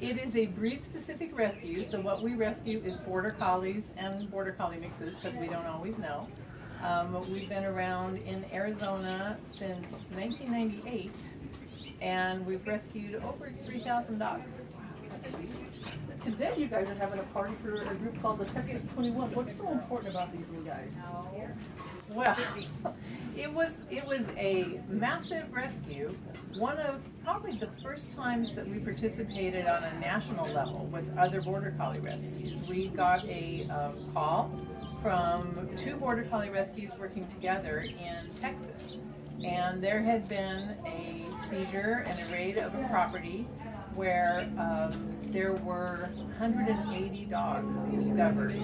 It is a breed-specific rescue, so what we rescue is border collies and border collie mixes because we don't always know. We've been around in Arizona since 1998, and we've rescued over 3,000 dogs. Today you guys are having a party for a group called the Texas 21. What's so important about these little guys? Well, it was a massive rescue. One of probably the first times that we participated on a national level with other border collie rescues. We got a call from two border collie rescues working together in Texas, and there had been a seizure and a raid of a property where there were 180 dogs discovered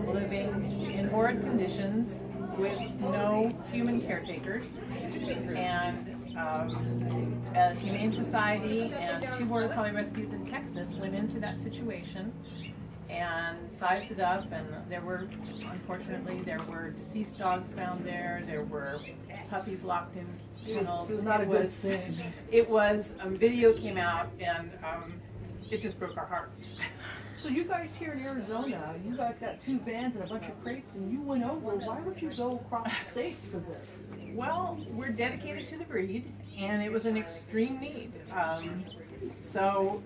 living in horrid conditions with no human caretakers, and a Humane Society and two border collie rescues in Texas went into that situation and sized it up, and unfortunately there were deceased dogs found there. There were puppies locked in kennels. It was not a good thing. It was, video came out, and it just broke our hearts. So you guys here in Arizona, you guys got two vans and a bunch of crates, and you went over. Why would you go across the states for this? Well, we're dedicated to the breed, and it was an extreme need. So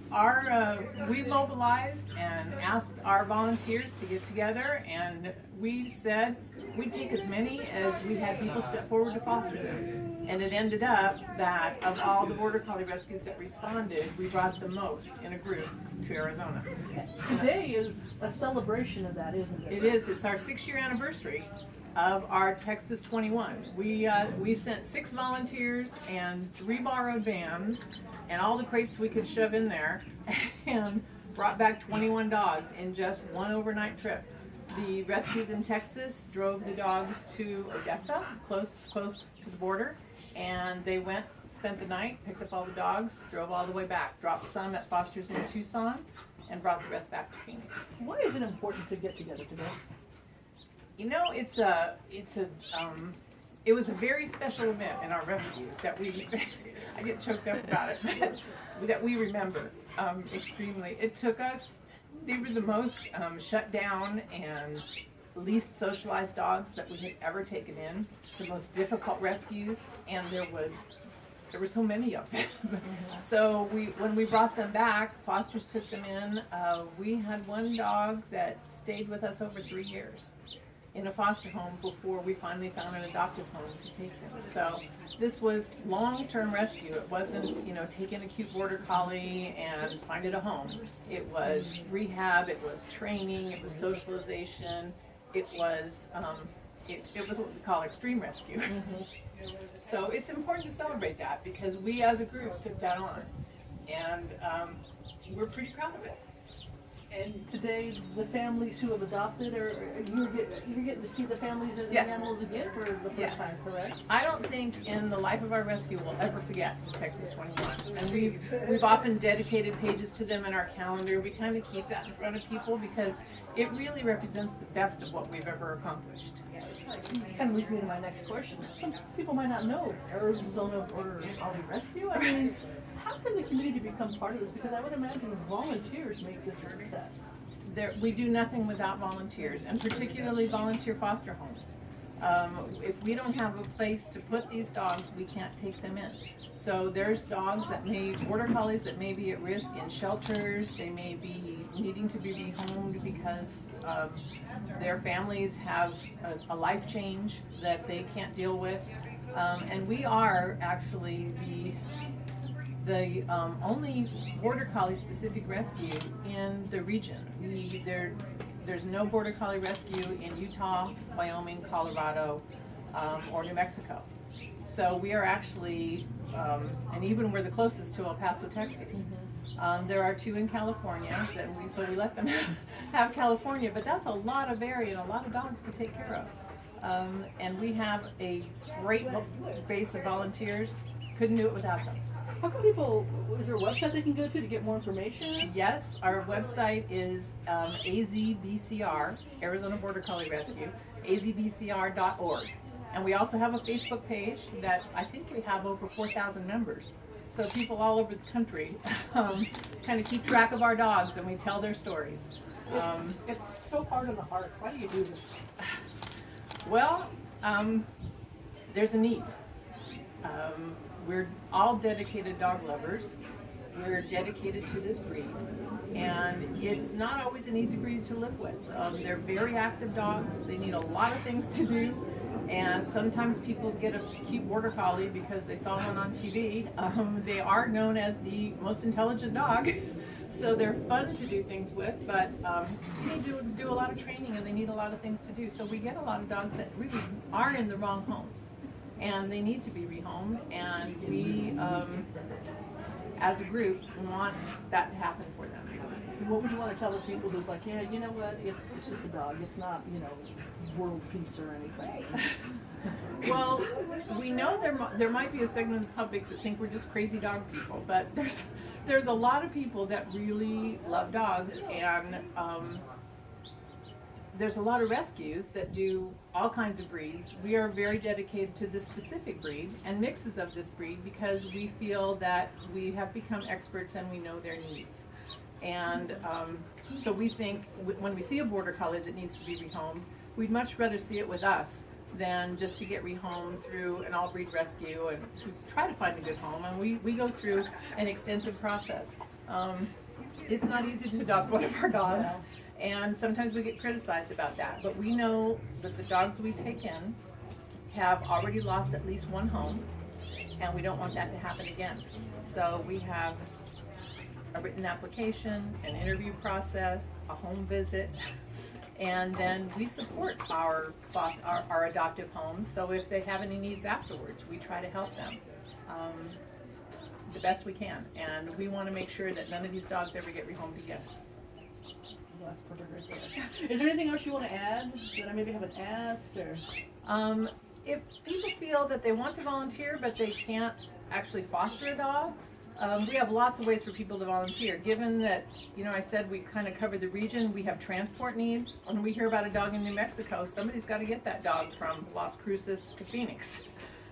we mobilized and asked our volunteers to get together, and we said we'd take as many as we had people step forward to foster them. And it ended up that of all the border collie rescues that responded, we brought the most in a group to Arizona. Today is a celebration of that, isn't it? It is. It's our 6-year anniversary of our Texas 21. We sent 6 volunteers and 3 borrowed vans and all the crates we could shove in there, and brought back 21 dogs in just one overnight trip. The rescues in Texas drove the dogs to Odessa, close to the border, and they went, spent the night, picked up all the dogs, drove all the way back, dropped some at Foster's in Tucson, and brought the rest back to Phoenix. Why is it important to get together today? You know, it was a very special event in our rescue that I get choked up about it, that we remember extremely. It took us, they were the most shut down and least socialized dogs that we had ever taken in, the most difficult rescues, and there were so many of them. So when we brought them back, Foster's took them in. We had one dog that stayed with us over 3 years in a foster home before we finally found an adoptive home to take him. So this was long-term rescue. It wasn't, take in a cute border collie and find it a home. It was rehab, it was training, it was socialization, it was what we call extreme rescue. So it's important to celebrate that because we as a group took that on, and we're pretty proud of it. And today, the families who have adopted, you're getting to see the families and the Yes. animals again for the first Yes. time, correct? I don't think in the life of our rescue we'll ever forget Texas 21. And we've often dedicated pages to them in our calendar. We kind of keep that in front of people because it really represents the best of what we've ever accomplished. Kind of leads me to my next question. Some people might not know Arizona Border Collie Rescue. I mean, how can the community become part of this? Because I would imagine volunteers make this a success. We do nothing without volunteers, and particularly volunteer foster homes. If we don't have a place to put these dogs, we can't take them in. So there's dogs border collies that may be at risk in shelters. They may be needing to be rehomed because their families have a life change that they can't deal with. And we are actually the only border collie specific rescue in the region. There's no border collie rescue in Utah, Wyoming, Colorado, or New Mexico. So we are actually, and even we're the closest to El Paso, Texas. There are 2 in California, so we let them have California, but that's a lot of area and a lot of dogs to take care of. And we have a great base of volunteers. Couldn't do it without them. How can is there a website they can go to get more information? Yes, our website is AZBCR, Arizona Border Collie Rescue, azbcr.org. And we also have a Facebook page that I think we have over 4,000 members. So people all over the country kind of keep track of our dogs, and we tell their stories. It's so hard on the heart. Why do you do this? Well, there's a need. We're all dedicated dog lovers. We're dedicated to this breed, and it's not always an easy breed to live with. They're very active dogs. They need a lot of things to do, and sometimes people get a cute border collie because they saw one on TV. They are known as the most intelligent dog, so they're fun to do things with, but you need to do a lot of training, and they need a lot of things to do. So we get a lot of dogs that really are in the wrong homes, and they need to be rehomed, and we as a group want that to happen for them. What would you want to tell the people who's like, yeah, you know what, it's just a dog. It's not, you know, world peace or anything. Well, we know there might be a segment of the public that think we're just crazy dog people, but there's a lot of people that really love dogs, and there's a lot of rescues that do all kinds of breeds. We are very dedicated to this specific breed and mixes of this breed because we feel that we have become experts and we know their needs. And so we think when we see a border collie that needs to be rehomed, we'd much rather see it with us than just to get rehomed through an all-breed rescue, and we try to find a good home, and we go through an extensive process. It's not easy to adopt one of our dogs, and sometimes we get criticized about that, but we know that the dogs we take in have already lost at least one home, and we don't want that to happen again. So we have a written application, an interview process, a home visit, and then we support our adoptive homes. So if they have any needs afterwards, we try to help them the best we can, and we want to make sure that none of these dogs ever get rehomed again. Well, that's perfect right there. Is there anything else you want to add that I maybe haven't asked, or? If people feel that they want to volunteer but they can't actually foster a dog, we have lots of ways for people to volunteer. Given that, you know, I said we kind of cover the region, we have transport needs. When we hear about a dog in New Mexico, somebody's got to get that dog from Las Cruces to Phoenix.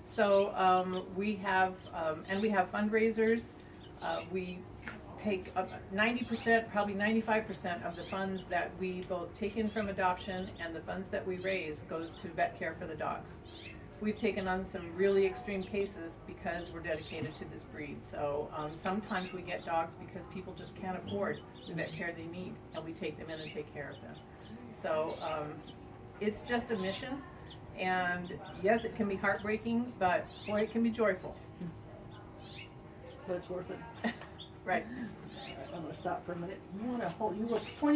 So we have fundraisers. We take 90%, probably 95% of the funds that we both take in from adoption and the funds that we raise goes to vet care for the dogs. We've taken on some really extreme cases because we're dedicated to this breed. So sometimes we get dogs because people just can't afford the vet care they need, and we take them in and take care of them. So it's just a mission, and yes, it can be heartbreaking, but boy, it can be joyful. But it's worth it. Right. I'm going to stop for a minute. You want to hold, you look 20